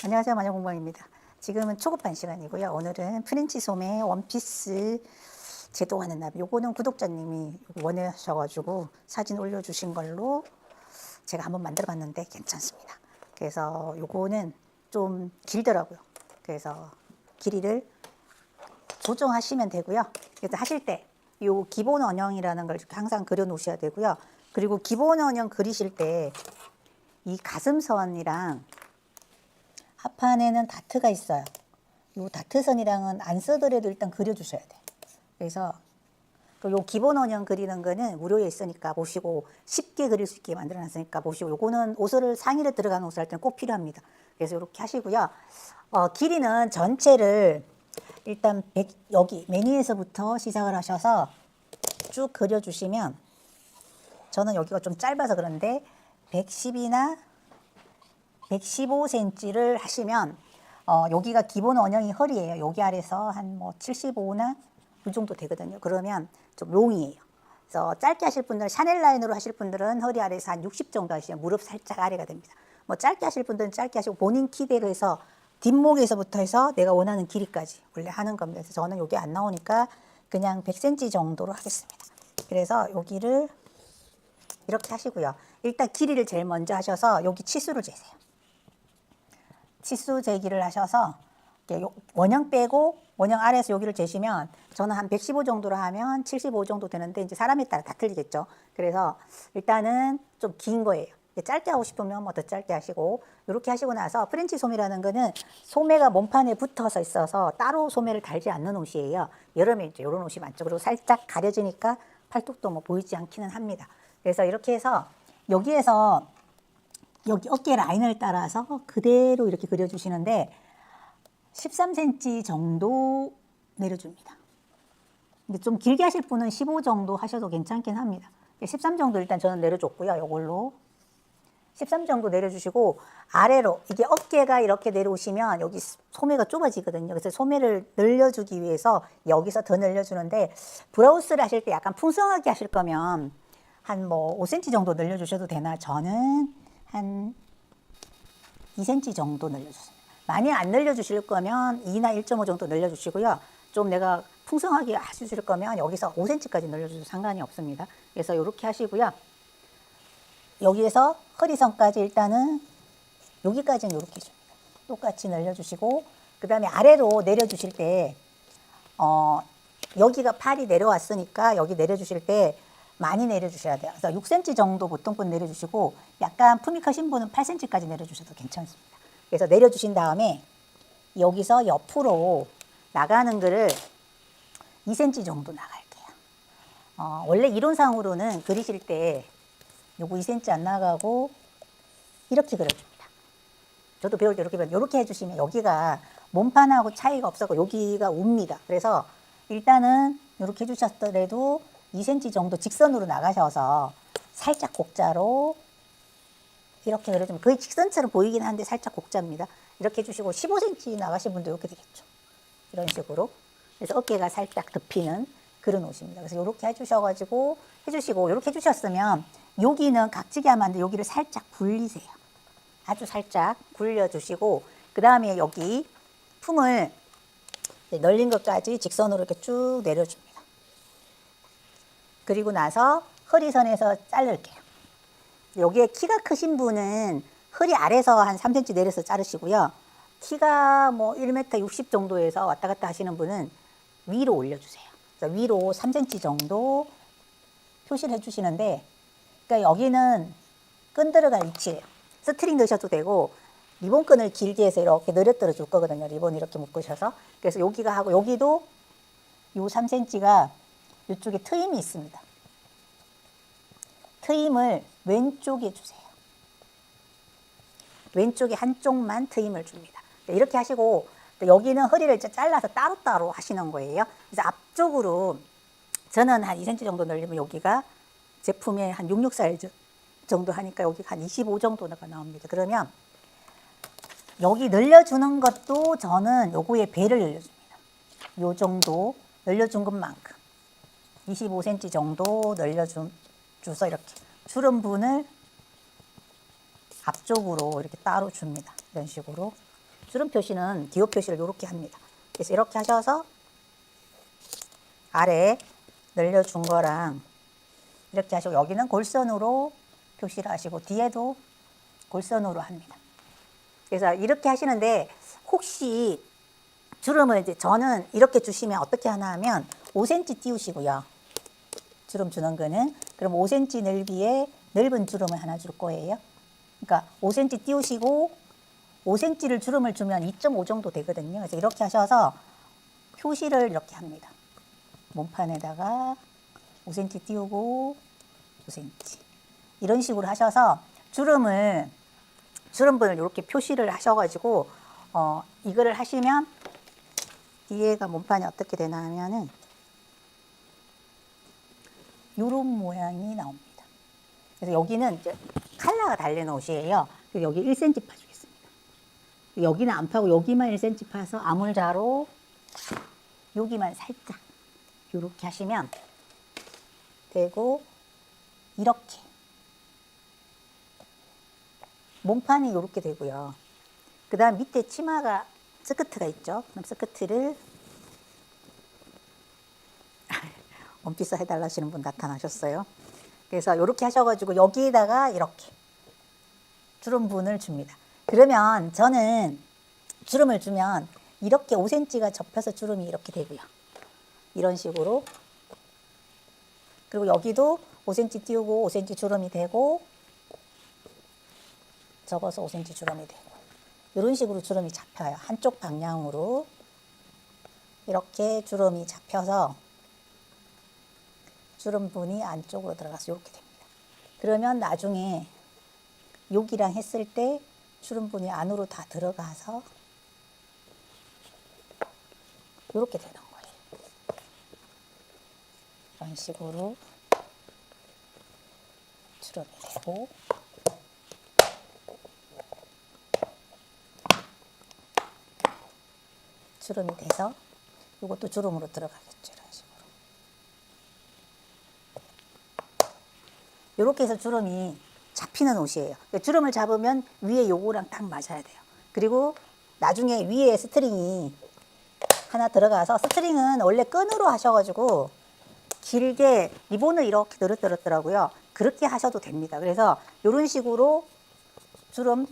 안녕하세요. 마녀공방입니다. 지금은 초급반 시간이고요. 오늘은 프렌치 소매 원피스 제동하는 나비. 요거는 구독자님이 원하셔가지고 사진 올려주신 걸로 제가 한번 만들어 봤는데 괜찮습니다. 그래서 요거는 좀 길더라고요. 그래서 길이를 조정하시면 되고요. 그래서 하실 때 요 기본 원형이라는 걸 항상 그려 놓으셔야 되고요. 그리고 기본 원형 그리실 때 이 가슴선이랑 하판에는 다트가 있어요. 요 다트선이랑은 안 쓰더라도 일단 그려주셔야 돼요. 그래서 요 기본 원형 그리는 거는 무료에 있으니까 보시고 쉽게 그릴 수 있게 만들어 놨으니까 보시고, 요거는 옷을 상의를 들어가는 옷을 할 때는 꼭 필요합니다. 그래서 이렇게 하시고요. 길이는 전체를 일단 여기 매니에서부터 시작을 하셔서 쭉 그려주시면, 저는 여기가 좀 짧아서 그런데 110이나 115cm를 하시면 여기가 기본 원형이 허리예요. 여기 아래서 한 뭐 75나 그 정도 되거든요. 그러면 좀 롱이에요. 그래서 짧게 하실 분들은, 샤넬 라인으로 하실 분들은 허리 아래에서 한 60 정도 하시면 무릎 살짝 아래가 됩니다. 뭐 짧게 하실 분들은 짧게 하시고 본인 키대로 해서 뒷목에서부터 해서 내가 원하는 길이까지 원래 하는 겁니다. 그래서 저는 여기 안 나오니까 그냥 100cm 정도로 하겠습니다. 그래서 여기를 이렇게 하시고요. 일단 길이를 제일 먼저 하셔서 여기 치수를 재세요. 치수 재기를 하셔서 원형 빼고 원형 아래에서 여기를 재시면, 저는 한 115 정도로 하면 75 정도 되는데 이제 사람에 따라 다 틀리겠죠. 그래서 일단은 좀 긴 거예요. 짧게 하고 싶으면 뭐 더 짧게 하시고, 이렇게 하시고 나서 프렌치 소매라는 거는 소매가 몸판에 붙어서 있어서 따로 소매를 달지 않는 옷이에요. 여름에 이제 이런 옷이 많죠. 그리고 살짝 가려지니까 팔뚝도 뭐 보이지 않기는 합니다. 그래서 이렇게 해서 여기에서 여기 어깨 라인을 따라서 그대로 이렇게 그려주시는데 13cm 정도 내려줍니다. 근데 좀 길게 하실 분은 15 정도 하셔도 괜찮긴 합니다. 13 정도 일단 저는 내려줬고요. 이걸로 13 정도 내려주시고, 아래로 이게 어깨가 이렇게 내려오시면 여기 소매가 좁아지거든요. 그래서 소매를 늘려주기 위해서 여기서 더 늘려주는데, 브라우스를 하실 때 약간 풍성하게 하실 거면 한 뭐 5cm 정도 늘려주셔도 되나, 저는 한 2cm 정도 늘려주세요. 많이 안 늘려주실 거면 2나 1.5 정도 늘려주시고요. 좀 내가 풍성하게 하실 거면 여기서 5cm까지 늘려주셔도 상관이 없습니다. 그래서 이렇게 하시고요. 여기에서 허리선까지 일단은 여기까지는 이렇게 해줍니다. 똑같이 늘려주시고, 그 다음에 아래로 내려주실 때 여기가 팔이 내려왔으니까 여기 내려주실 때 많이 내려주셔야 돼요. 그래서 6cm 정도 보통 분 내려주시고, 약간 품이 크신 분은 8cm까지 내려주셔도 괜찮습니다. 그래서 내려주신 다음에 여기서 옆으로 나가는 거를 2cm 정도 나갈게요. 원래 이론상으로는 그리실 때 요거 2cm 안 나가고 이렇게 그려줍니다. 저도 배울 때 이렇게 해주시면 여기가 몸판하고 차이가 없어서 여기가 웁니다. 그래서 일단은 이렇게 해주셨더라도 2cm 정도 직선으로 나가셔서 살짝 곡자로 이렇게 그려주면 거의 직선처럼 보이긴 한데 살짝 곡자입니다. 이렇게 해주시고 15cm 나가신 분도 이렇게 되겠죠. 이런 식으로. 그래서 어깨가 살짝 덮이는 그런 옷입니다. 그래서 이렇게 해주시고 이렇게 해주셨으면 여기는 각지게 하면 안 돼. 여기를 살짝 굴리세요. 아주 살짝 굴려주시고, 그 다음에 여기 품을 널린 것까지 직선으로 이렇게 쭉 내려줍니다. 그리고 나서 허리선에서 자를게요. 여기에 키가 크신 분은 허리 아래서 한 3cm 내려서 자르시고요. 키가 뭐 1m 60 정도에서 왔다 갔다 하시는 분은 위로 올려주세요. 그래서 위로 3cm 정도 표시를 해주시는데, 그러니까 여기는 끈 들어갈 위치예요. 스트링 넣으셔도 되고, 리본끈을 길게 해서 이렇게 늘어뜨려 줄 거거든요. 리본 이렇게 묶으셔서. 그래서 여기가 하고, 여기도 요 3cm가 이쪽에 트임이 있습니다. 트임을 왼쪽에 주세요. 왼쪽에 한쪽만 트임을 줍니다. 이렇게 하시고, 여기는 허리를 이제 잘라서 따로따로 하시는 거예요. 그래서 앞쪽으로 저는 한 2cm 정도 늘리면 여기가 제품에 한 66 사이즈 정도 하니까 여기가 한 25 정도가 나옵니다. 그러면 여기 늘려주는 것도 저는 요거에 배를 늘려줍니다. 요 정도 늘려준 것만큼 25cm 정도 늘려줘서 이렇게 주름분을 앞쪽으로 이렇게 따로 줍니다. 이런 식으로 주름 표시는 기호 표시를 이렇게 합니다. 그래서 이렇게 하셔서 아래 늘려준 거랑 이렇게 하시고 여기는 골선으로 표시를 하시고 뒤에도 골선으로 합니다. 그래서 이렇게 하시는데 혹시 주름을 이제 저는 이렇게 주시면 어떻게 하나 하면 5cm 띄우시고요. 주름 주는 거는 그럼 5cm 넓이의 넓은 주름을 하나 줄 거예요. 그러니까 5cm 띄우시고 5cm를 주름을 주면 2.5 정도 되거든요. 그래서 이렇게 하셔서 표시를 이렇게 합니다. 몸판에다가 5cm 띄우고 5cm 이런 식으로 하셔서 주름분을 이렇게 표시를 하셔가지고 이거를 하시면 뒤에가 몸판이 어떻게 되나 하면은 이런 모양이 나옵니다. 그래서 여기는 이제 컬러가 다른 옷이에요. 그래서 여기 1cm 파주겠습니다. 여기는 안 파고 여기만 1cm 파서 아물자로 여기만 살짝 이렇게 하시면 되고 이렇게 몸판이 이렇게 되고요. 그 다음 밑에 치마가 스커트가 있죠. 그럼 스커트를 원피스 해달라 하시는 분 나타나셨어요. 그래서 이렇게 하셔가지고 여기에다가 이렇게 주름분을 줍니다. 그러면 저는 주름을 주면 이렇게 5cm가 접혀서 주름이 이렇게 되고요. 이런 식으로. 그리고 여기도 5cm 띄우고 5cm 주름이 되고 접어서 5cm 주름이 되고 이런 식으로 주름이 잡혀요. 한쪽 방향으로 이렇게 주름이 잡혀서 주름분이 안쪽으로 들어가서 이렇게 됩니다. 그러면 나중에 여기랑 했을 때 주름분이 안으로 다 들어가서 이렇게 되는 거예요. 이런 식으로 주름이 되고 주름이 돼서 이것도 주름으로 들어가겠죠. 이런 식으로. 이렇게 해서 주름이 잡히는 옷이에요. 주름을 잡으면 위에 요거랑 딱 맞아야 돼요. 그리고 나중에 위에 스트링이 하나 들어가서 스트링은 원래 끈으로 하셔가지고 길게 리본을 이렇게 늘어뜨렸더라고요. 그렇게 하셔도 됩니다. 그래서 이런 식으로 주름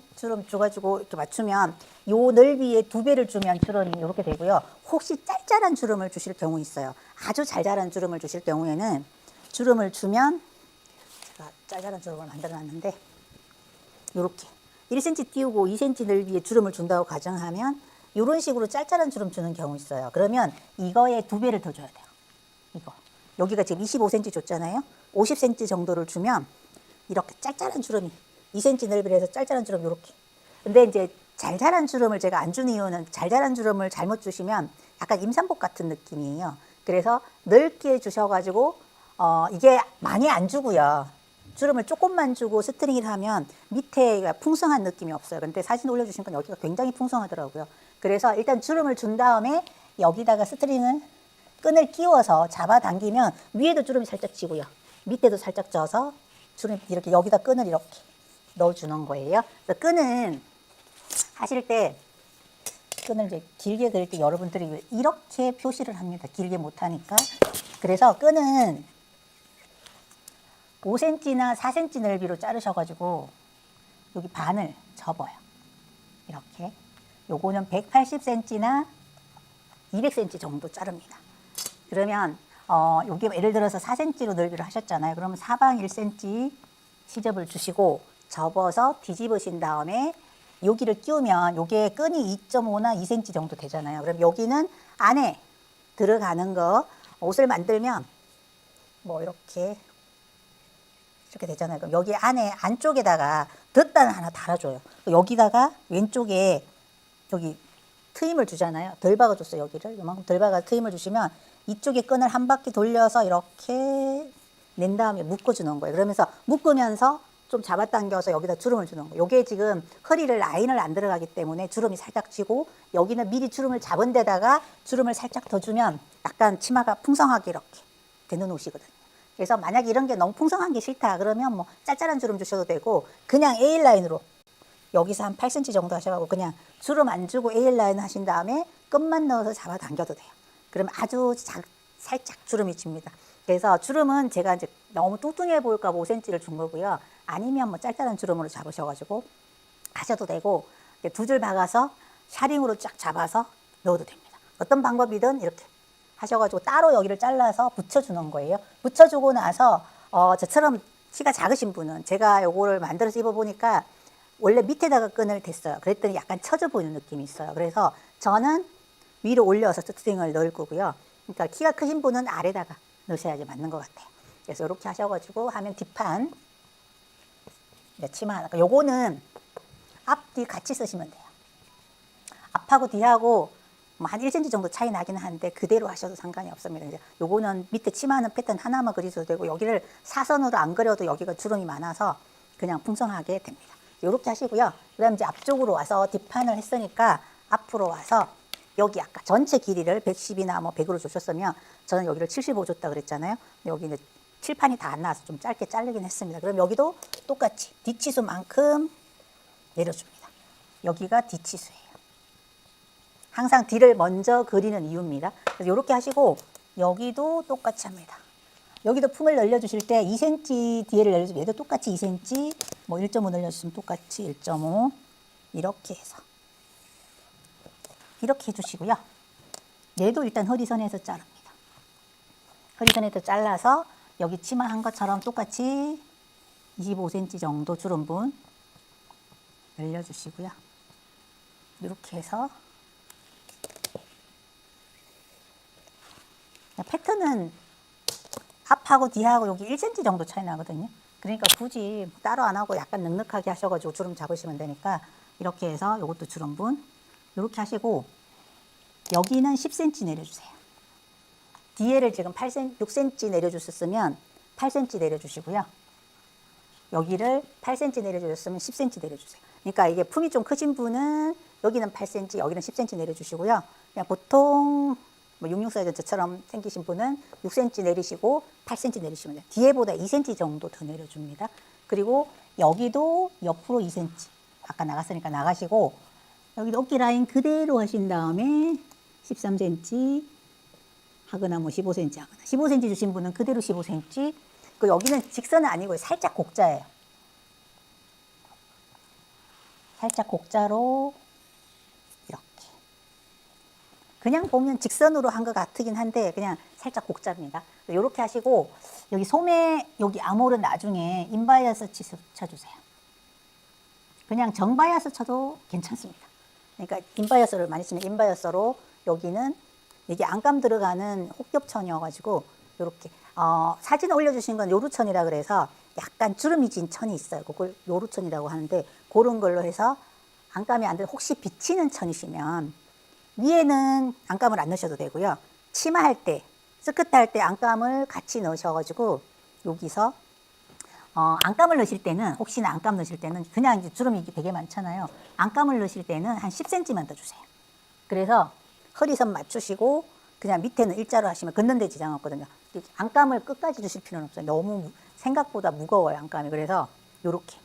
줘가지고 이렇게 맞추면 요 넓이의 2배를 주면 주름이 이렇게 되고요. 혹시 짤짤한 주름을 주실 경우 있어요. 아주 잘 자란 주름을 주실 경우에는 주름을 주면 제가 짤짤한 주름을 만들어 놨는데 이렇게 1cm 띄우고 2cm 넓이의 주름을 준다고 가정하면 이런 식으로 짤짤한 주름 주는 경우 있어요. 그러면 이거에 2배를 더 줘야 돼요. 이거 여기가 지금 25cm 줬잖아요. 50cm 정도를 주면 이렇게 짤짤한 주름이 2cm 넓이로 해서 짤짤한 주름 이렇게. 근데 이제 잘 자란 주름을 제가 안 준 이유는 잘 자란 주름을 잘못 주시면 약간 임산복 같은 느낌이에요. 그래서 넓게 주셔가지고 이게 많이 안 주고요. 주름을 조금만 주고 스트링을 하면 밑에 풍성한 느낌이 없어요. 근데 사진 올려주신 건 여기가 굉장히 풍성하더라고요. 그래서 일단 주름을 준 다음에 여기다가 스트링을 끈을 끼워서 잡아당기면 위에도 주름이 살짝 지고요. 밑에도 살짝 져서 주름 이렇게 여기다 끈을 이렇게 넣어주는 거예요. 그래서 끈은 하실 때 끈을 이제 길게 그릴 때 여러분들이 이렇게 표시를 합니다. 길게 못하니까. 그래서 끈은 5cm나 4cm 넓이로 자르셔가지고 여기 반을 접어요. 이렇게. 요거는 180cm나 200cm 정도 자릅니다. 그러면 요게 예를 들어서 4cm로 넓이를 하셨잖아요. 그러면 사방 1cm 시접을 주시고 접어서 뒤집으신 다음에 여기를 끼우면 요게 끈이 2.5나 2cm 정도 되잖아요. 그럼 여기는 안에 들어가는 거 옷을 만들면 뭐 이렇게 되잖아요. 그럼 여기 안에 안쪽에다가 덧단을 하나 달아줘요. 여기다가 왼쪽에 여기 트임을 주잖아요. 덜 박아줬어요. 여기를 이만큼 덜 박아 트임을 주시면 이쪽에 끈을 한 바퀴 돌려서 이렇게 낸 다음에 묶어주는 거예요. 그러면서 묶으면서 좀 잡아당겨서 여기다 주름을 주는 거예요. 이게 지금 허리를 라인을 안 들어가기 때문에 주름이 살짝 쥐고 여기는 미리 주름을 잡은 데다가 주름을 살짝 더 주면 약간 치마가 풍성하게 이렇게 되는 옷이거든요. 그래서 만약에 이런 게 너무 풍성한 게 싫다 그러면 뭐 짤짤한 주름 주셔도 되고 그냥 A라인으로 여기서 한 8cm 정도 하셔가지고 그냥 주름 안 주고 A라인 하신 다음에 끝만 넣어서 잡아당겨도 돼요. 그러면 아주 살짝 주름이 집니다. 그래서 주름은 제가 이제 너무 뚱뚱해 보일까 봐 5cm를 준 거고요. 아니면 뭐 짤짤한 주름으로 잡으셔가지고 하셔도 되고, 두 줄 박아서 샤링으로 쫙 잡아서 넣어도 됩니다. 어떤 방법이든 이렇게 하셔가지고 따로 여기를 잘라서 붙여주는 거예요. 붙여주고 나서 저처럼 키가 작으신 분은, 제가 요거를 만들어서 입어보니까 원래 밑에다가 끈을 댔어요. 그랬더니 약간 처져 보이는 느낌이 있어요. 그래서 저는 위로 올려서 스트링을 넣을 거고요. 그러니까 키가 크신 분은 아래다가 넣으셔야지 맞는 것 같아요. 그래서 이렇게 하셔가지고 하면 뒷판 치마 하나. 요거는 앞뒤 같이 쓰시면 돼요. 앞하고 뒤하고 뭐 한 1cm 정도 차이 나긴 하는데 그대로 하셔도 상관이 없습니다. 이제 요거는 밑에 치마는 패턴 하나만 그리셔도 되고, 여기를 사선으로 안 그려도 여기가 주름이 많아서 그냥 풍성하게 됩니다. 이렇게 하시고요. 그 다음에 이제 앞쪽으로 와서 뒷판을 했으니까 앞으로 와서 여기 아까 전체 길이를 110이나 뭐 100으로 주셨으면 저는 여기를 75 줬다 그랬잖아요. 여기는 칠판이 다 안 나와서 좀 짧게 자르긴 했습니다. 그럼 여기도 똑같이 뒷치수만큼 내려줍니다. 여기가 뒷치수예요. 항상 뒤를 먼저 그리는 이유입니다. 그래서 이렇게 하시고 여기도 똑같이 합니다. 여기도 품을 늘려주실 때 2cm 뒤에를 늘려주면 얘도 똑같이 2cm, 뭐 1.5 늘려주시면 똑같이 1.5 이렇게 해서 이렇게 해주시고요. 얘도 일단 허리선에서 자릅니다. 허리선에서 잘라서 여기 치마 한 것처럼 똑같이 25cm 정도 주름분 늘려주시고요. 이렇게 해서 패턴은 앞하고 뒤하고 여기 1cm 정도 차이 나거든요. 그러니까 굳이 따로 안 하고 약간 넉넉하게 하셔가지고 주름 잡으시면 되니까 이렇게 해서 이것도 주름분 이렇게 하시고, 여기는 10cm 내려주세요. 뒤에를 지금 6cm 내려주셨으면 8cm 내려주시고요. 여기를 8cm 내려주셨으면 10cm 내려주세요. 그러니까 이게 품이 좀 크신 분은 여기는 8cm, 여기는 10cm 내려주시고요. 그냥 보통 뭐 66 사이즈 저처럼 생기신 분은 6cm 내리시고 8cm 내리시면 돼요. 뒤에보다 2cm 정도 더 내려줍니다. 그리고 여기도 옆으로 2cm, 아까 나갔으니까 나가시고, 여기도 어깨 라인 그대로 하신 다음에 13cm 하거나 뭐 15cm 하거나, 15cm 주신 분은 그대로 15cm. 그 여기는 직선은 아니고 살짝 곡자예요. 살짝 곡자로 이렇게. 그냥 보면 직선으로 한 것 같긴 한데 그냥 살짝 곡자입니다. 이렇게 하시고, 여기 소매 여기 암홀은 나중에 인바이어스 치수 쳐주세요. 그냥 정바이어스 쳐도 괜찮습니다. 그러니까 인바이어스를 많이 치면 인바이어스로, 여기는 이게 안감 들어가는 혹겹천이어가지고 이렇게 사진 올려주신 건 요루천이라 그래서 약간 주름이 진 천이 있어요. 그걸 요루천이라고 하는데, 그런 걸로 해서 안감이 안 들어, 혹시 비치는 천이시면 위에는 안감을 안 넣으셔도 되고요. 치마 할 때, 스커트 할 때 안감을 같이 넣으셔가지고 여기서 안감을 넣으실 때는, 혹시나 안감 넣으실 때는 그냥 이제 주름이 되게 많잖아요. 안감을 넣으실 때는 한 10cm만 더 주세요. 그래서 허리선 맞추시고 그냥 밑에는 일자로 하시면 긋는 데 지장 없거든요. 안감을 끝까지 주실 필요는 없어요. 너무 생각보다 무거워요, 안감이. 그래서 요렇게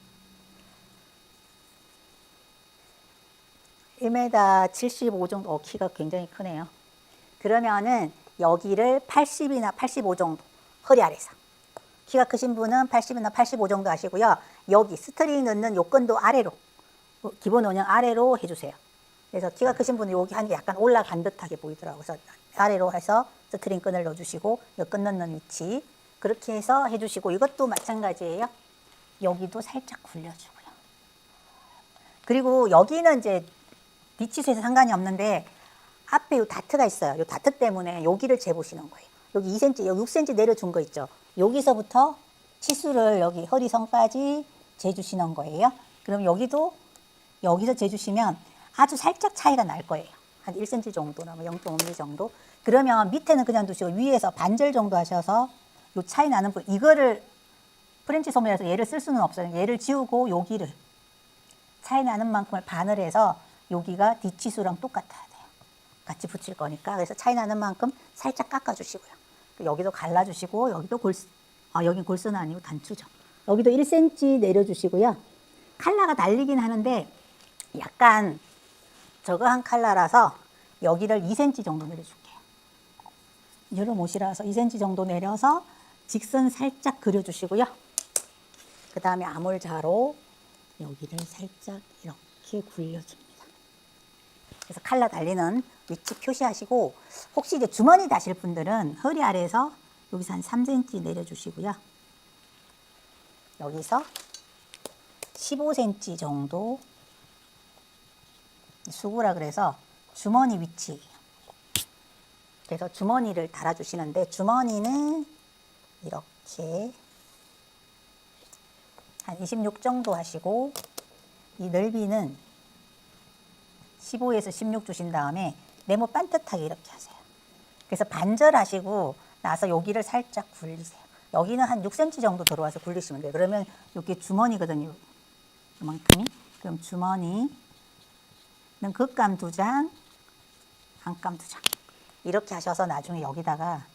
1m 75 정도, 키가 굉장히 크네요. 그러면은 여기를 80이나 85 정도, 허리 아래서. 키가 크신 분은 80이나 85 정도 하시고요. 여기 스트링 넣는 요건도 아래로, 기본 원형 아래로 해주세요. 그래서 키가 크신 분은 여기 한 게 약간 올라간 듯하게 보이더라고요. 그래서 아래로 해서 스트링 끈을 넣어주시고, 여건 넣는 위치 그렇게 해서 해주시고, 이것도 마찬가지예요. 여기도 살짝 굴려주고요. 그리고 여기는 이제 뒤치수에서 상관이 없는데 앞에 요 다트가 있어요. 요 다트 때문에 여기를 재보시는 거예요. 여기 2cm, 여기 6cm 내려준 거 있죠. 여기서부터 치수를 여기 허리선까지 재주시는 거예요. 그럼 여기도 여기서 재주시면 아주 살짝 차이가 날 거예요. 한 1cm 정도나 뭐 0.5mm 정도. 그러면 밑에는 그냥 두시고 위에서 반절 정도 하셔서 요 차이 나는 부분, 이거를 프렌치 소매라서 얘를 쓸 수는 없어요. 얘를 지우고 여기를 차이 나는 만큼을 반을 해서 여기가 뒷치수랑 똑같아야 돼요. 같이 붙일 거니까. 그래서 차이 나는 만큼 살짝 깎아주시고요. 여기도 갈라주시고, 여기도 여긴 골선은 아니고 단추죠. 여기도 1cm 내려주시고요. 컬러가 달리긴 하는데 약간 저거한 컬러라서 여기를 2cm 정도 내려줄게요. 여름 옷이라서 2cm 정도 내려서 직선 살짝 그려주시고요. 그 다음에 아몰자로 여기를 살짝 이렇게 굴려줍니다. 그래서 컬러 달리는 위치 표시하시고, 혹시 이제 주머니 다실 분들은 허리 아래에서 여기서 한 3cm 내려주시고요. 여기서 15cm 정도 수구라 그래서 주머니 위치. 그래서 주머니를 달아주시는데, 주머니는 이렇게 한 26 정도 하시고, 이 넓이는 15에서 16 주신 다음에 네모 반듯하게 이렇게 하세요. 그래서 반절하시고 나서 여기를 살짝 굴리세요. 여기는 한 6cm 정도 들어와서 굴리시면 돼요. 그러면 여기 주머니거든요. 이만큼이. 그럼 주머니는 겉감 2장, 안감 2장. 이렇게 하셔서 나중에 여기다가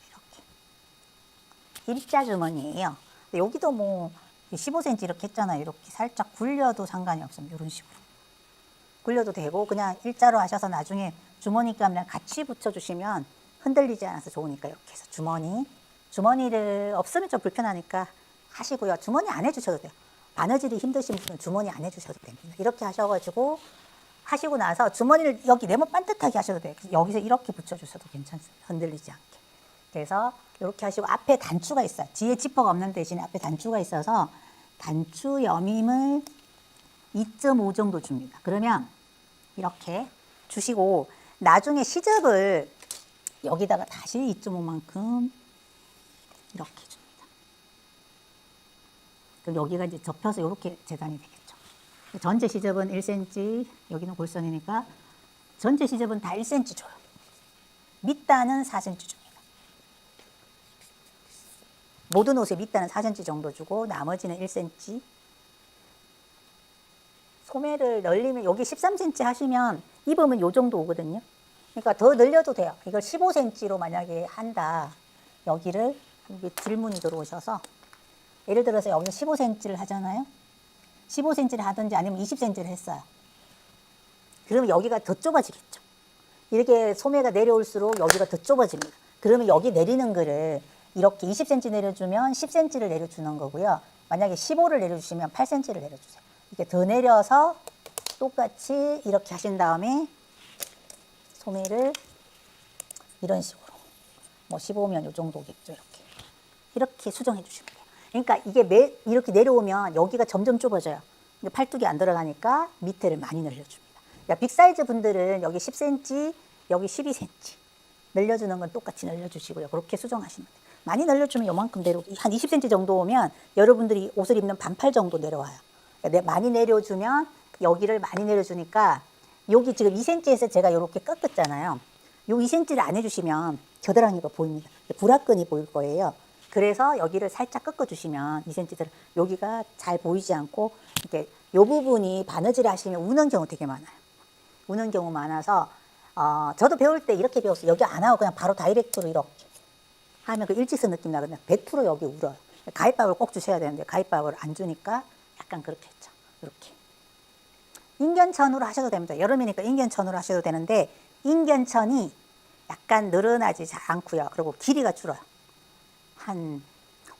이렇게 일자 주머니예요. 여기도 뭐 15cm 이렇게 했잖아요. 이렇게 살짝 굴려도 상관이 없습니다. 이런 식으로 굴려도 되고, 그냥 일자로 하셔서 나중에 주머니 감이랑 같이 붙여주시면 흔들리지 않아서 좋으니까 이렇게 해서 주머니를 없으면 좀 불편하니까 하시고요. 주머니 안 해주셔도 돼요. 바느질이 힘드신 분은 주머니 안 해주셔도 됩니다. 이렇게 하셔가지고 하시고 나서 주머니를 여기 네모 반듯하게 하셔도 돼요. 여기서 이렇게 붙여주셔도 괜찮습니다. 흔들리지 않게. 그래서 이렇게 하시고, 앞에 단추가 있어요. 뒤에 지퍼가 없는 대신에 앞에 단추가 있어서 단추 여밈을 2.5 정도 줍니다. 그러면 이렇게 주시고, 나중에 시접을 여기다가 다시 2.5만큼 이렇게 줍니다. 그럼 여기가 이제 접혀서 이렇게 재단이 되겠죠. 전체 시접은 1cm, 여기는 골선이니까 전체 시접은 다 1cm 줘요. 밑단은 4cm 줍니다. 모든 옷에 밑단은 4cm 정도 주고 나머지는 1cm. 소매를 늘리면 여기 13cm 하시면 입으면 요 정도 오거든요. 그러니까 더 늘려도 돼요. 이걸 15cm로 만약에 한다. 여기를 여기 질문이 들어오셔서, 예를 들어서 여기서 15cm를 하잖아요. 15cm를 하든지 아니면 20cm를 했어요. 그러면 여기가 더 좁아지겠죠. 이렇게 소매가 내려올수록 여기가 더 좁아집니다. 그러면 여기 내리는 거를 이렇게 20cm 내려주면 10cm를 내려주는 거고요. 만약에 15를 내려주시면 8cm를 내려주세요. 이렇게 더 내려서 똑같이 이렇게 하신 다음에 소매를 이런 식으로, 뭐 15면 이 정도겠죠. 이렇게 수정해 주시면 돼요. 그러니까 이게 이렇게 내려오면 여기가 점점 좁아져요. 팔뚝이 안 들어가니까 밑에를 많이 늘려줍니다. 그러니까 빅사이즈 분들은 여기 10cm, 여기 12cm 늘려주는 건 똑같이 늘려주시고요. 그렇게 수정하시면 돼요. 많이 늘려주면 요만큼 내려오고, 한 20cm 정도 오면 여러분들이 옷을 입는 반팔 정도 내려와요. 그러니까 많이 내려주면 여기를 많이 내려주니까, 여기 지금 2cm에서 제가 이렇게 꺾었잖아요. 요 2cm를 안 해주시면 겨드랑이가 보입니다. 불화끈이 보일 거예요. 그래서 여기를 살짝 꺾어주시면 2cm들 여기가 잘 보이지 않고, 이렇게 요 부분이 바느질 하시면 우는 경우 되게 많아요. 우는 경우 많아서 저도 배울 때 이렇게 배웠어요. 여기 안 하고 그냥 바로 다이렉트로 이렇게 하면 그 일직선 느낌 나거든요. 100% 여기 울어요. 가위밥을 꼭 주셔야 되는데 가위밥을 안 주니까 약간 그렇게 했죠. 이렇게 인견천으로 하셔도 됩니다. 여름이니까 인견천으로 하셔도 되는데, 인견천이 약간 늘어나지 않고요. 그리고 길이가 줄어요. 한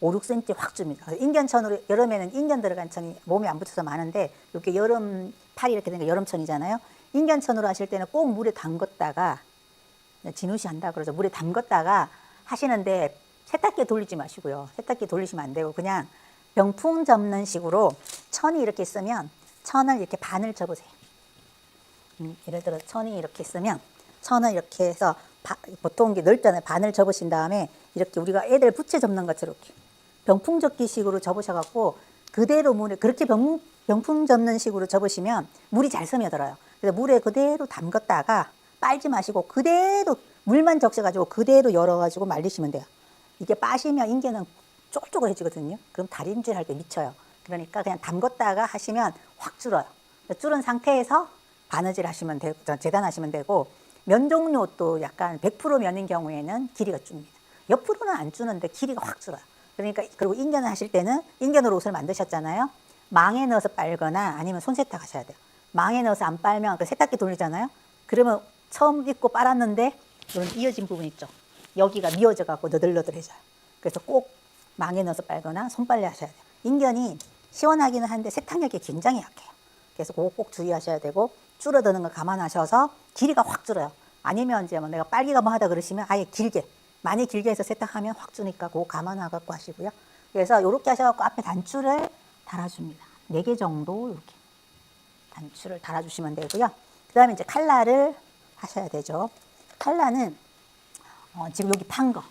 5, 6cm 확 줍니다. 인견천으로, 여름에는 인견 들어간 천이 몸에 안 붙어서 많은데, 이렇게 여름 팔이 이렇게 되니까 여름천이잖아요. 인견천으로 하실 때는 꼭 물에 담궜다가, 진우시 한다 그러죠. 물에 담궜다가 하시는데 세탁기에 돌리지 마시고요. 세탁기에 돌리시면 안 되고 그냥 병풍 접는 식으로 천이 이렇게 있으면 천을 이렇게 반을 접으세요. 예를 들어 천이 이렇게 있으면 천을 이렇게 해서 보통 게 넓잖아요. 반을 접으신 다음에 이렇게 우리가 애들 부채 접는 것처럼 이렇게 병풍 접기식으로 접으셔갖고 그대로 물에, 그렇게 병풍 접는 식으로 접으시면 물이 잘 스며들어요. 그래서 물에 그대로 담궜다가 빨지 마시고 그대로 물만 적셔가지고 그대로 열어가지고 말리시면 돼요. 이게 빠시면 인견은 쪼글쪼글해지거든요. 그럼 다림질 할 때 미쳐요. 그러니까 그냥 담궜다가 하시면 확 줄어요. 줄은 상태에서 바느질 하시면 되고, 재단하시면 되고, 면 종류도 약간 100% 면인 경우에는 길이가 줍니다. 옆으로는 안 주는데 길이가 확 줄어요. 그러니까, 그리고 인견을 하실 때는 인견으로 옷을 만드셨잖아요. 망에 넣어서 빨거나 아니면 손세탁 하셔야 돼요. 망에 넣어서 안 빨면 그 세탁기 돌리잖아요. 그러면 처음 입고 빨았는데 이런 이어진 부분 있죠. 여기가 미어져 갖고 너덜너덜해져요. 그래서 꼭 망에 넣어서 빨거나 손빨래 하셔야 돼요. 인견이 시원하기는 한데 세탁력이 굉장히 약해요. 그래서 그거 꼭 주의하셔야 되고 줄어드는 거 감안하셔서 길이가 확 줄어요. 아니면 이제 뭐 내가 빨기가 뭐 하다 그러시면 아예 길게 많이 길게 해서 세탁하면 확 주니까 그거 감안하갖고 하시고요. 그래서 이렇게 하셔갖고 앞에 단추를 달아줍니다. 4개 정도 이렇게 단추를 달아주시면 되고요. 그 다음에 이제 칼라를 하셔야 되죠. 칼라는 지금 여기 판 거,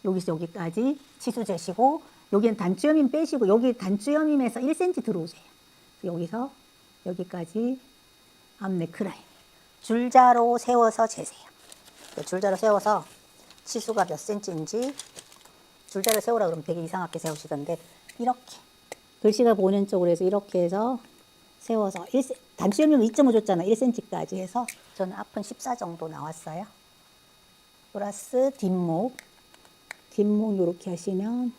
여기서 여기까지 치수 재시고, 여기는 단추여밈 빼시고, 여기 단추여밈에서 1cm 들어오세요. 여기서 여기까지 앞 네크라인. 줄자로 세워서 재세요. 줄자로 세워서 치수가 몇 cm인지 줄자로 세우라 그러면 되게 이상하게 세우시던데, 이렇게. 글씨가 보이는 쪽으로 해서 이렇게 해서 세워서 단추여밈 2.5 줬잖아. 1cm까지 해서 저는 앞은 14 정도 나왔어요. 플러스 뒷목 이렇게 하시면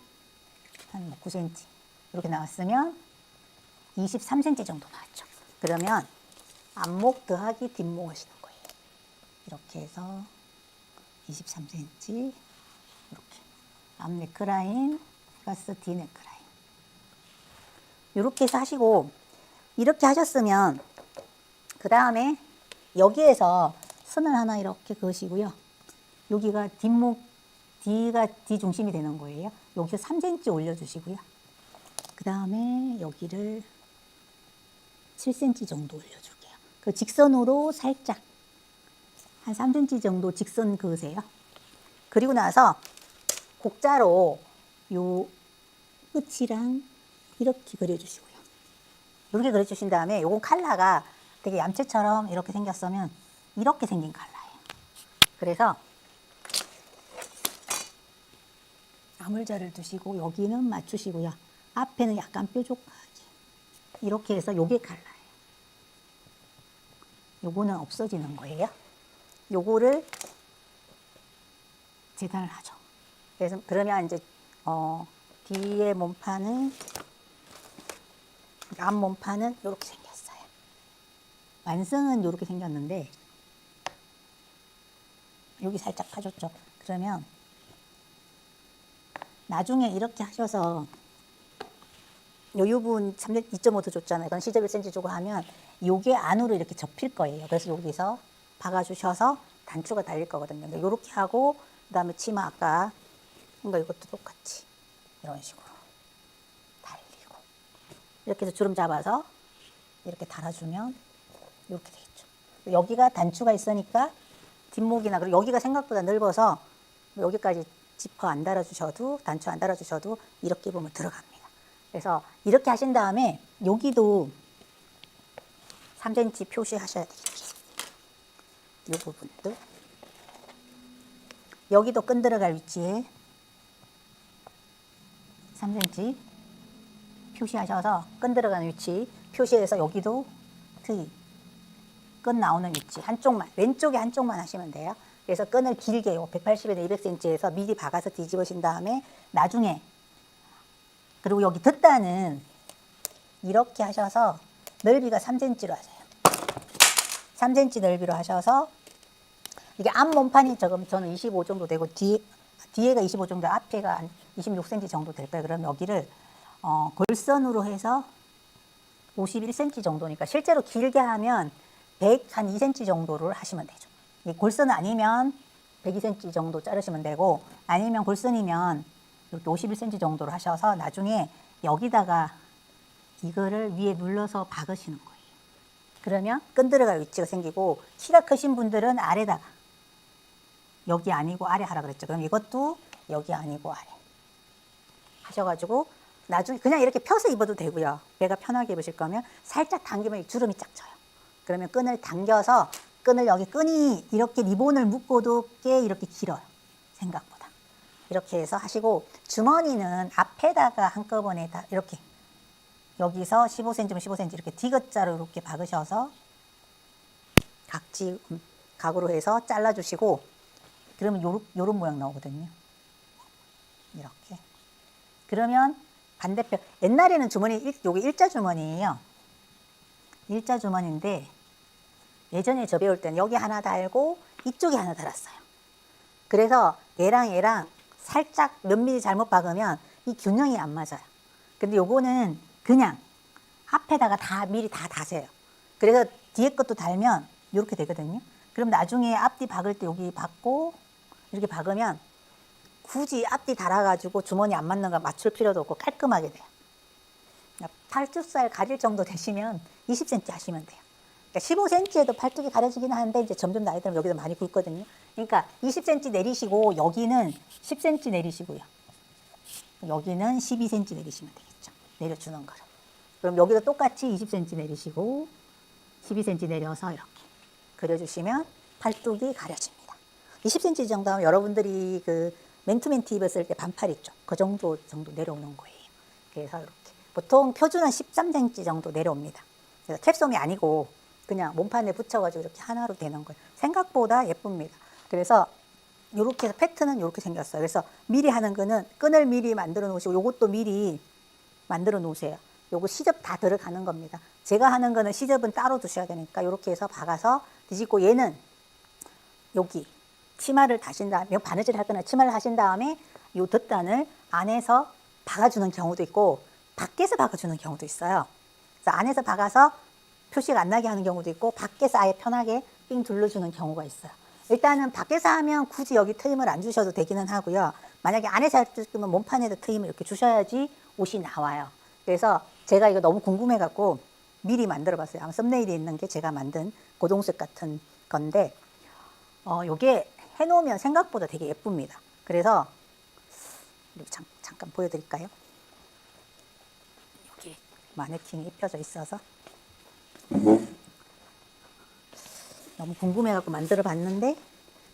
한 9cm 이렇게 나왔으면 23cm 정도 나왔죠. 그러면 앞목 더하기 뒷목 하시는 거예요. 이렇게 해서 23cm 이렇게 앞 네크라인 플러스 뒤 네크라인 이렇게 해서 하시고, 이렇게 하셨으면 그 다음에 여기에서 선을 하나 이렇게 그으시고요. 여기가 뒷목, 뒤가 뒤 중심이 되는 거예요. 여기서 3cm 올려주시고요. 그 다음에 여기를 7cm 정도 올려줄게요. 그 직선으로 살짝 한 3cm 정도 직선 그으세요. 그리고 나서 곡자로 요 끝이랑 이렇게 그려주시고요. 이렇게 그려주신 다음에 요건 칼라가 되게 얌체처럼 이렇게 생겼으면 이렇게 생긴 칼라예요. 그래서 아물자를 두시고 여기는 맞추시고요. 앞에는 약간 뾰족하게 이렇게 해서 요게 칼라예요. 요거는 없어지는 거예요. 요거를 재단을 하죠. 그래서 그러면 이제 뒤에 몸판은 앞 몸판은 이렇게 생겼어요. 완성은 이렇게 생겼는데 여기 살짝 파줬죠. 그러면 나중에 이렇게 하셔서 요 부분 2.5도 줬잖아요. 그건 시접 1cm 주고 하면 요게 안으로 이렇게 접힐 거예요. 그래서 여기서 박아주셔서 단추가 달릴 거거든요. 이렇게 하고 그 다음에 치마 아까 이것도 똑같이 이런 식으로 달리고 이렇게 해서 주름 잡아서 이렇게 달아주면 이렇게 되겠죠. 여기가 단추가 있으니까 뒷목이나 그리고 여기가 생각보다 넓어서 여기까지 지퍼 안 달아주셔도 단추 안 달아주셔도 이렇게 보면 들어갑니다. 그래서 이렇게 하신 다음에 여기도 3cm 표시하셔야 되겠죠. 이 부분도 여기도 끈 들어갈 위치에 3cm 표시하셔서 끈 들어가는 위치 표시해서 여기도 트이 끈 나오는 위치 한쪽만 왼쪽에 한쪽만 하시면 돼요. 그래서 끈을 길게요. 180에서 200cm에서 미리 박아서 뒤집으신 다음에 나중에 그리고 여기 덧단은 이렇게 하셔서 넓이가 3cm로 하세요. 3cm 넓이로 하셔서 이게 앞 몸판이 저는 25 정도 되고 뒤에가 25 정도, 앞에가 한 26cm 정도 될 거예요. 그럼 여기를 골선으로 해서 51cm 정도니까 실제로 길게 하면 102cm 정도를 하시면 되죠. 이 골선 아니면 102cm 정도 자르시면 되고 아니면 골선이면 이렇게 51cm 정도로 하셔서 나중에 여기다가 이거를 위에 눌러서 박으시는 거예요. 그러면 끈 들어갈 위치가 생기고 키가 크신 분들은 아래다가 여기 아니고 아래 하라 그랬죠. 그럼 이것도 여기 아니고 아래 하셔가지고 나중에 그냥 이렇게 펴서 입어도 되고요. 배가 편하게 입으실 거면 살짝 당기면 주름이 쫙 져요. 그러면 끈을 당겨서 끈을 여기 끈이 이렇게 리본을 묶어도 꽤 이렇게 길어요. 생각보다. 이렇게 해서 하시고 주머니는 앞에다가 한꺼번에 다 이렇게 여기서 15cm면 15cm 이렇게 디귿자로 이렇게 박으셔서 각으로 해서 잘라주시고 그러면 요런 모양 나오거든요. 이렇게. 그러면 반대편. 옛날에는 주머니, 요게 일자 주머니예요. 일자 주머니인데 예전에 저 배울 때는 여기 하나 달고 이쪽에 하나 달았어요. 그래서 얘랑 살짝 몇 미리 잘못 박으면 이 균형이 안 맞아요. 근데 요거는 그냥 앞에다가 다 미리 다 다세요. 그래서 뒤에 것도 달면 이렇게 되거든요. 그럼 나중에 앞뒤 박을 때 여기 박고 이렇게 박으면 굳이 앞뒤 달아가지고 주머니 안 맞는 거 맞출 필요도 없고 깔끔하게 돼요. 팔뚝살 가릴 정도 되시면 20cm 하시면 돼요. 그러니까 15cm에도 팔뚝이 가려지긴 하는데 이제 점점 나이 들면 여기서 많이 굵거든요. 그러니까 20cm 내리시고 여기는 10cm 내리시고요. 여기는 12cm 내리시면 되겠죠. 내려주는 거를. 그럼 여기도 똑같이 20cm 내리시고 12cm 내려서 이렇게 그려주시면 팔뚝이 가려집니다. 20cm 정도 하면 여러분들이 그 맨투맨 티 입었을 때 반팔 있죠. 그 정도 내려오는 거예요. 그래서 이렇게 보통 표준은 13cm 정도 내려옵니다. 그래서 캡솜이 아니고 그냥 몸판에 붙여가지고 이렇게 하나로 되는 거예요. 생각보다 예쁩니다. 그래서 이렇게 해서 패턴은 이렇게 생겼어요. 그래서 미리 하는 거는 끈을 미리 만들어 놓으시고 요것도 미리 만들어 놓으세요. 요거 시접 다 들어가는 겁니다. 제가 하는 거는 시접은 따로 두셔야 되니까 이렇게 해서 박아서 뒤집고 얘는 여기 치마를 다신 다음에 바느질 할 거나 치마를 하신 다음에 요 덧단을 안에서 박아주는 경우도 있고 밖에서 박아주는 경우도 있어요. 그래서 안에서 박아서 표시가 안 나게 하는 경우도 있고 밖에서 아예 편하게 삥 둘러주는 경우가 있어요. 일단은 밖에서 하면 굳이 여기 트임을 안 주셔도 되기는 하고요. 만약에 안에서 할 거면 몸판에도 트임을 이렇게 주셔야지 옷이 나와요. 그래서 제가 이거 너무 궁금해 갖고 미리 만들어 봤어요. 아마 썸네일에 있는 게 제가 만든 고동색 같은 건데 요게 해놓으면 생각보다 되게 예쁩니다. 그래서 잠깐 보여드릴까요? 여기 마네킹이 입혀져 있어서 너무 궁금해갖고 만들어 봤는데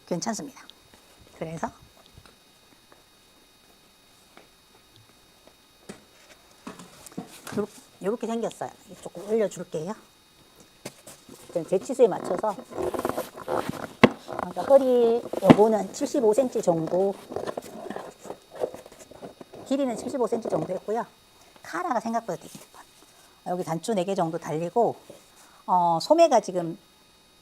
괜찮습니다. 그래서 이렇게 생겼어요. 조금 올려줄게요. 제 치수에 맞춰서 그러니까 허리 요거는 75cm 정도, 길이는 75cm 정도 했고요. 카라가 생각보다 되게 예뻐요. 여기 단추 4개 정도 달리고 소매가 지금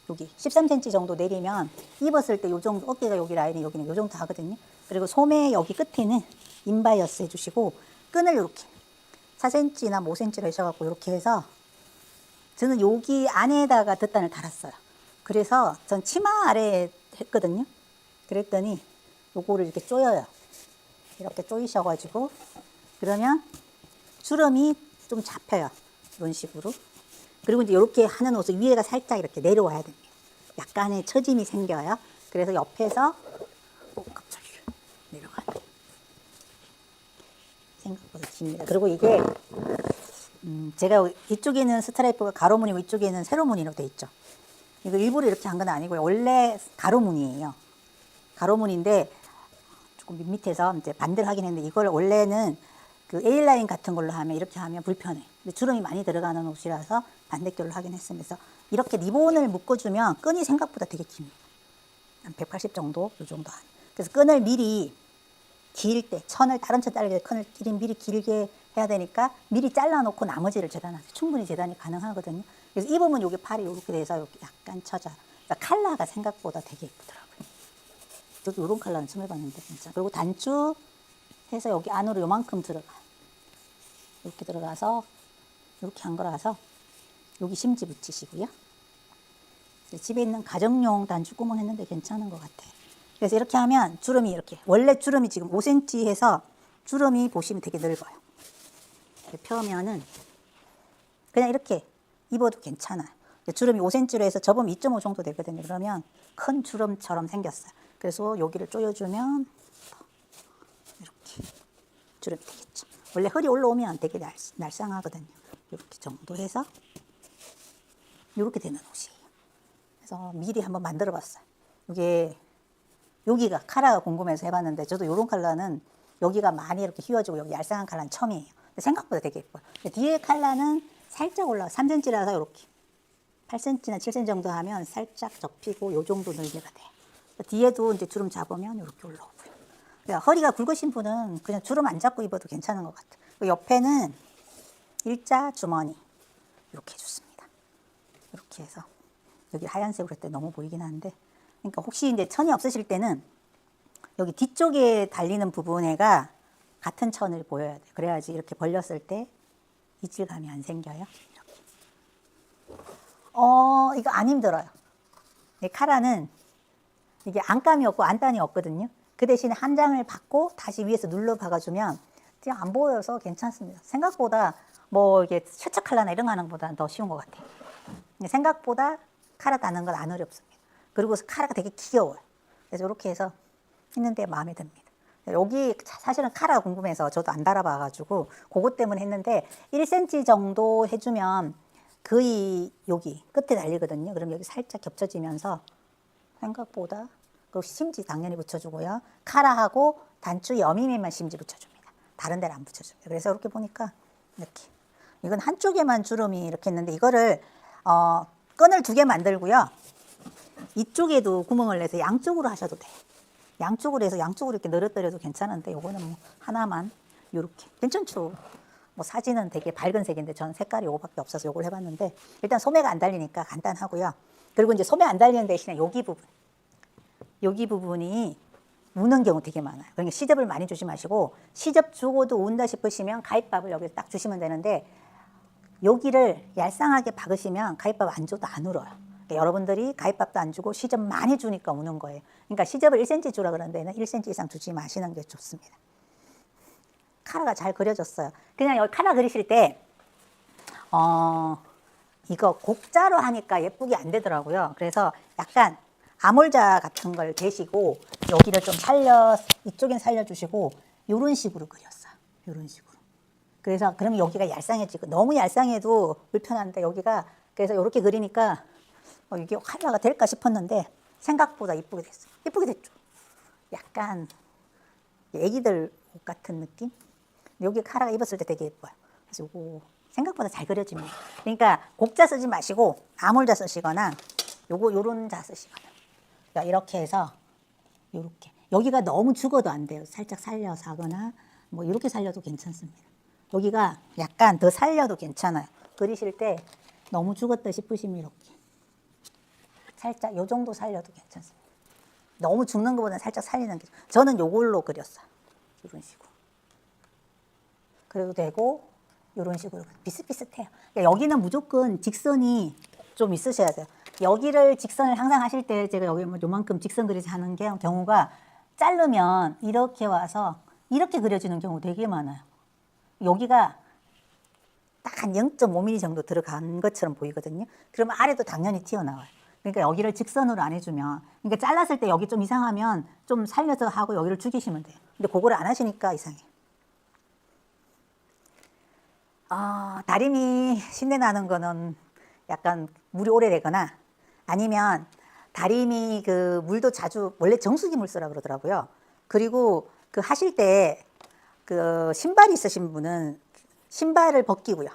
여기 13cm 정도 내리면 입었을 때 요 정도, 어깨가 여기 라인이 여기는 요 정도 하거든요. 그리고 소매 여기 끝에는 인바이어스 해주시고 끈을 이렇게 4cm나 5cm로 하셔갖고 이렇게 해서 저는 여기 안에다가 덧단을 달았어요. 그래서 전 치마 아래에 했거든요. 그랬더니 요거를 이렇게 조여요. 이렇게 조이셔가지고 그러면 주름이 좀 잡혀요. 이런 식으로. 그리고 이제 이렇게 하는 옷은 위에가 살짝 이렇게 내려와야 됩니다. 약간의 처짐이 생겨요. 그래서 옆에서 갑자기 내려가요. 생각보다 깁니다. 그리고 이게 제가 이쪽에는 스트라이프가 가로무늬고 이쪽에는 세로무늬로 돼 있죠. 이거 일부러 이렇게 한 건 아니고요. 원래 가로무늬예요. 가로무늬인데 조금 밑에서 이제 반대를 하긴 했는데 이걸 원래는 그 A라인 같은 걸로 하면 이렇게 하면 불편해. 근데 주름이 많이 들어가는 옷이라서 반대결로 하긴 했으면서 이렇게 리본을 묶어주면 끈이 생각보다 되게 깁니다. 한 180 정도, 이 정도 한. 그래서 끈을 미리 길 때, 천을 다른 천 자르게 끈을 미리 길게 해야 되니까 미리 잘라놓고 나머지를 재단하세요. 충분히 재단이 가능하거든요. 그래서 입으면 여기 팔이 이렇게 돼서 이렇게 약간 쳐져요. 그러니까 컬러가 생각보다 되게 예쁘더라고요. 저도 이런 컬러는 처음 해봤는데 진짜. 그리고 단추 해서 여기 안으로 요만큼 들어가요. 이렇게 들어가서 이렇게 한 거라서 여기 심지 붙이시고요. 집에 있는 가정용 단추구멍 했는데 괜찮은 것 같아요. 그래서 이렇게 하면 주름이 이렇게 원래 주름이 지금 5cm 해서 주름이 보시면 되게 넓어요. 이렇게 펴면은 그냥 이렇게 입어도 괜찮아요. 주름이 5cm로 해서 접으면 2.5 정도 되거든요. 그러면 큰 주름처럼 생겼어요. 그래서 여기를 조여주면 이렇게 주름이 되겠죠. 원래 허리 올라오면 되게 날쌍하거든요. 이렇게 정도 해서 이렇게 되는 옷이에요. 그래서 미리 한번 만들어 봤어요. 이게 여기가 컬러가 궁금해서 해봤는데 저도 이런 컬러는 여기가 많이 이렇게 휘어지고 여기 얄쌍한 컬러는 처음이에요. 근데 생각보다 되게 예뻐요. 뒤에 컬러는 살짝 올라와 3cm라서 이렇게 8cm나 7cm 정도 하면 살짝 접히고 요 정도 넓이가 돼요. 뒤에도 이제 주름 잡으면 이렇게 올라오고요. 그러니까 허리가 굵으신 분은 그냥 주름 안 잡고 입어도 괜찮은 것 같아요. 그 옆에는 일자 주머니 이렇게 해줬습니다. 이렇게 해서 여기 하얀색으로 했을 때 너무 보이긴 한데, 그러니까 혹시 이제 천이 없으실 때는 여기 뒤쪽에 달리는 부분에가 같은 천을 보여야 돼요. 그래야지 이렇게 벌렸을 때 이질감이 안 생겨요. 이렇게. 이거 안 힘들어요. 이 카라는 이게 안감이 없고 안단이 없거든요. 그 대신에 한 장을 받고 다시 위에서 눌러 박아주면 그냥 안 보여서 괜찮습니다. 생각보다 뭐 이게 셔츠 칼라나 이런 거 하는 것보다는 더 쉬운 것 같아요. 생각보다 카라 따는 건 안 어렵습니다. 그리고 카라가 되게 귀여워요. 그래서 이렇게 해서 했는데 마음에 듭니다. 여기 사실은 카라가 궁금해서 저도 안 달아봐가지고 그것 때문에 했는데 1cm 정도 해주면 거의 여기 끝에 달리거든요. 그럼 여기 살짝 겹쳐지면서 생각보다, 그리고 심지 당연히 붙여주고요. 카라하고 단추 여미매만 심지 붙여줍니다. 다른 데는 안 붙여줍니다. 그래서 이렇게 보니까 이렇게, 이건 한쪽에만 주름이 이렇게 있는데 이거를 끈을 2개 만들고요. 이쪽에도 구멍을 내서 양쪽으로 하셔도 돼요. 양쪽으로 해서 양쪽으로 이렇게 늘어뜨려도 괜찮은데 요거는 뭐 하나만 요렇게 괜찮죠. 뭐 사진은 되게 밝은 색인데 저는 색깔이 요거밖에 없어서 요걸 해봤는데, 일단 소매가 안 달리니까 간단하고요. 그리고 이제 소매 안 달리는 대신에 여기 부분이 우는 경우 되게 많아요. 그러니까 시접을 많이 주지 마시고, 시접 주고도 운다 싶으시면 가입밥을 여기 딱 주시면 되는데, 여기를 얄쌍하게 박으시면 가입밥 안 줘도 안 울어요. 그러니까 여러분들이 가입밥도 안 주고 시접 많이 주니까 우는 거예요. 그러니까 시접을 1cm 주라 그러는 데는 1cm 이상 주지 마시는 게 좋습니다. 카라가 잘 그려졌어요. 그냥 여기 카라 그리실 때 이거 곡자로 하니까 예쁘게 안 되더라고요. 그래서 약간 아몰자 같은 걸 대시고 여기를 좀 이쪽엔 살려주시고 이런 식으로 그렸어요. 이런 식으로. 그래서 그러면 여기가 얄쌍해지고, 너무 얄쌍해도 불편한데 여기가, 그래서 이렇게 그리니까 이게 카라가 될까 싶었는데 생각보다 이쁘게 됐어요. 이쁘게 됐죠. 약간 애기들 옷 같은 느낌? 여기 카라가 입었을 때 되게 예뻐요. 그래서 이거 생각보다 잘 그려집니다. 그러니까 곡자 쓰지 마시고 아몰자 쓰시거나 요런 자 쓰시거나 이렇게 해서 요렇게, 여기가 너무 죽어도 안 돼요. 살짝 살려서 하거나 뭐 이렇게 살려도 괜찮습니다. 여기가 약간 더 살려도 괜찮아요. 그리실 때 너무 죽었다 싶으시면 이렇게 살짝 요 정도 살려도 괜찮습니다. 너무 죽는 것보다는 살짝 살리는 게, 저는 요걸로 그렸어요. 이런 식으로. 그래도 되고 이런 식으로 비슷비슷해요. 그러니까 여기는 무조건 직선이 좀 있으셔야 돼요. 여기를 직선을 항상 하실 때, 제가 여기 뭐 요만큼 직선 그리지 하는 경우가, 자르면 이렇게 와서 이렇게 그려지는 경우 되게 많아요. 여기가 딱 한 0.5mm 정도 들어간 것처럼 보이거든요. 그러면 아래도 당연히 튀어나와요. 그러니까 여기를 직선으로 안 해주면, 그러니까 잘랐을 때 여기 좀 이상하면 좀 살려서 하고 여기를 죽이시면 돼요. 근데 그거를 안 하시니까 이상해요. 다리미 신내 나는 거는 약간 물이 오래되거나, 아니면 다리미 그 물도 자주, 원래 정수기 물 쓰라 그러더라고요. 그리고 그 하실 때 그 신발이 있으신 분은 신발을 벗기고요.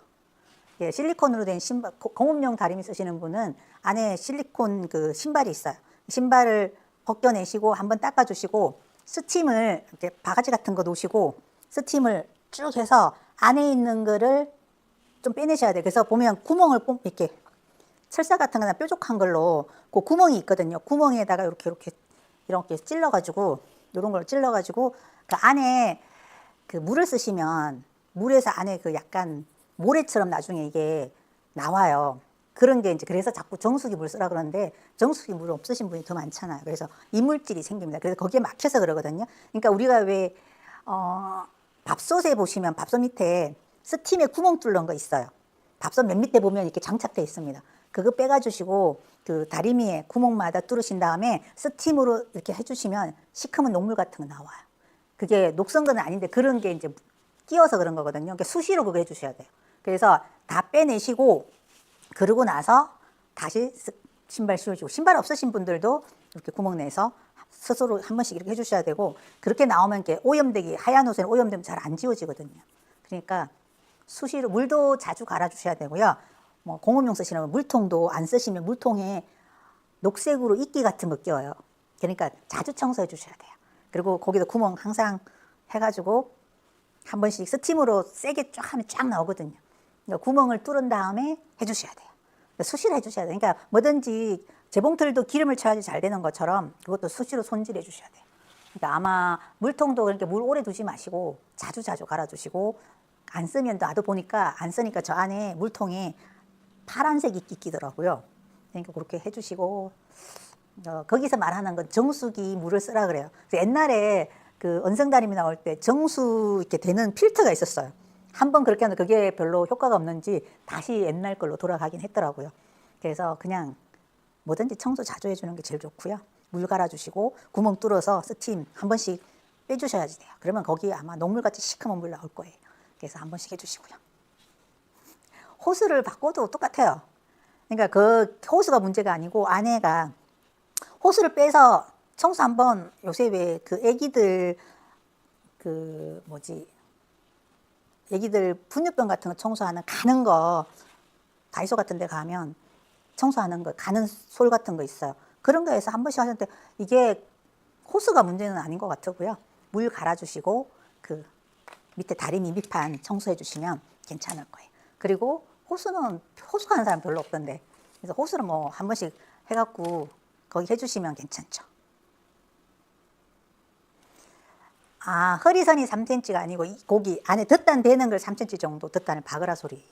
예, 실리콘으로 된 신발, 공업용 다리미 쓰시는 분은 안에 실리콘 그 신발이 있어요. 신발을 벗겨내시고 한번 닦아주시고, 스팀을 이렇게 바가지 같은 거 놓으시고 스팀을 쭉 해서 안에 있는 거를 좀 빼내셔야 돼요. 그래서 보면 구멍을 이렇게 철사 같은 거나 뾰족한 걸로 그 구멍이 있거든요. 구멍에다가 이렇게 찔러가지고, 이런 걸 찔러가지고 그 안에 그 물을 쓰시면 물에서 안에 그 약간 모래처럼 나중에 이게 나와요. 그런 게 이제, 그래서 자꾸 정수기 물 쓰라 그러는데 정수기 물 없으신 분이 더 많잖아요. 그래서 이물질이 생깁니다. 그래서 거기에 막혀서 그러거든요. 그러니까 우리가 왜 밥솥에 보시면 밥솥 밑에 스팀에 구멍 뚫는 거 있어요. 밥솥 맨 밑에 보면 이렇게 장착되어 있습니다. 그거 빼가주시고 그 다리미에 구멍마다 뚫으신 다음에 스팀으로 이렇게 해주시면 시커먼 녹물 같은 거 나와요. 그게 녹슨 건 아닌데 그런 게 이제 끼워서 그런 거거든요. 그러니까 수시로 그거 해주셔야 돼요. 그래서 다 빼내시고, 그러고 나서 다시 신발 씌워주고, 신발 없으신 분들도 이렇게 구멍 내서 스스로 한 번씩 이렇게 해주셔야 되고, 그렇게 나오면 이렇게 오염되기, 하얀 옷에는 오염되면 잘 안 지워지거든요. 그러니까 수시로 물도 자주 갈아주셔야 되고요. 뭐 공업용 쓰시는 물통도 안 쓰시면 물통에 녹색으로 이끼 같은 거 껴요. 그러니까 자주 청소해 주셔야 돼요. 그리고 거기도 구멍 항상 해가지고 한 번씩 스팀으로 세게 쫙 하면 쫙 나오거든요. 그러니까 구멍을 뚫은 다음에 해주셔야 돼요. 수시로 해주셔야 돼요. 그러니까 뭐든지 재봉틀도 기름을 쳐야지 잘 되는 것처럼 그것도 수시로 손질해 주셔야 돼요. 그러니까 아마 물통도 그렇게 물 오래 두지 마시고 자주 갈아주시고, 안 쓰면 나도 보니까 안 쓰니까 저 안에 물통에 파란색 이끼 끼더라고요. 그러니까 그렇게 해주시고, 거기서 말하는 건 정수기 물을 쓰라 그래요. 그래서 옛날에 그 언성다림이 나올 때 정수 이렇게 되는 필터가 있었어요. 한번 그렇게 하는데 그게 별로 효과가 없는지 다시 옛날 걸로 돌아가긴 했더라고요. 그래서 그냥 뭐든지 청소 자주 해주는 게 제일 좋고요. 물 갈아주시고 구멍 뚫어서 스팀 한 번씩 빼주셔야지 돼요. 그러면 거기에 아마 녹물같이 시커먼 물 나올 거예요. 그래서 한 번씩 해주시고요. 호스를 바꿔도 똑같아요. 그러니까 그 호스가 문제가 아니고 안에가 호스를 빼서 청소 한번, 요새 왜 그 애기들 그 뭐지 애기들 분유병 같은 거 청소하는 가는 거 다이소 같은 데 가면 청소하는 거 가는 솔 같은 거 있어요. 그런 거에서 한 번씩 하셨는데 이게 호스가 문제는 아닌 것 같고요. 물 갈아주시고 그 밑에 다리미 밑판 청소해 주시면 괜찮을 거예요. 그리고 호수 하는 사람 별로 없던데, 그래서 호수를 뭐 한 번씩 해갖고 거기 해주시면 괜찮죠. 아, 허리선이 3cm가 아니고 고기 안에 덧단 되는 걸 3cm 정도 덧단을 박으라 소리예요.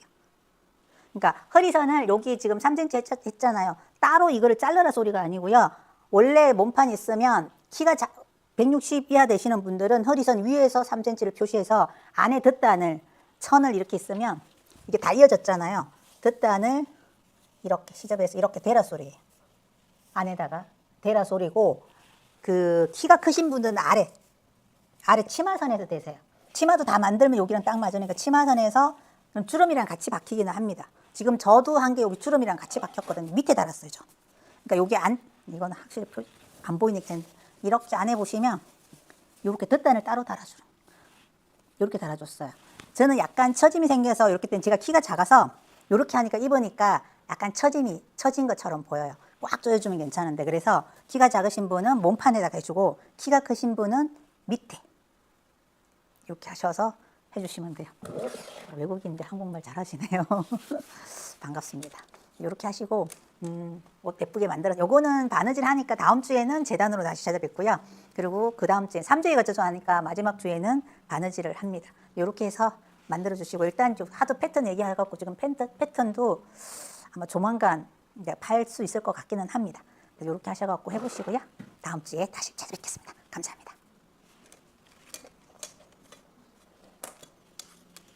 그러니까 허리선을 여기 지금 3cm 했잖아요. 따로 이거를 잘라라 소리가 아니고요. 원래 몸판이 있으면 키가 160 이하 되시는 분들은 허리선 위에서 3cm를 표시해서 안에 덧단을 천을 이렇게 있으면 이게 다 이어졌잖아요. 덧단을 이렇게 시접해서 이렇게 대라 소리예요. 안에다가 대라 소리고, 그 키가 크신 분들은 아래 치마선에서 대세요. 치마도 다 만들면 여기랑 딱 맞으니까 치마선에서 주름이랑 같이 박히기는 합니다. 지금 저도 한 게 여기 주름이랑 같이 박혔거든요. 밑에 달았어요, 저. 그러니까 여기 이건 확실히 안 보이니까 이렇게 안에 보시면 이렇게 덧단을 따로 달아줘요. 이렇게 달아줬어요. 저는 약간 처짐이 생겨서 이렇게 된, 제가 키가 작아서 이렇게 하니까 입으니까 약간 처진 것처럼 보여요. 꽉 조여주면 괜찮은데, 그래서 키가 작으신 분은 몸판에다가 해주고 키가 크신 분은 밑에 이렇게 하셔서 해주시면 돼요. 외국인인데 한국말 잘하시네요. 반갑습니다. 이렇게 하시고 옷 예쁘게 만들어서, 요거는 바느질 하니까 다음 주에는 재단으로 다시 찾아뵙고요. 그리고 그 다음 주에 3주에 걸쳐서 하니까 마지막 주에는 바느질을 합니다. 이렇게 해서 만들어 주시고, 일단 좀 하도 패턴 얘기해갖고 지금 패턴도 아마 조만간 팔 수 있을 것 같기는 합니다. 이렇게 하셔갖고 해보시고요. 다음 주에 다시 찾아뵙겠습니다. 감사합니다.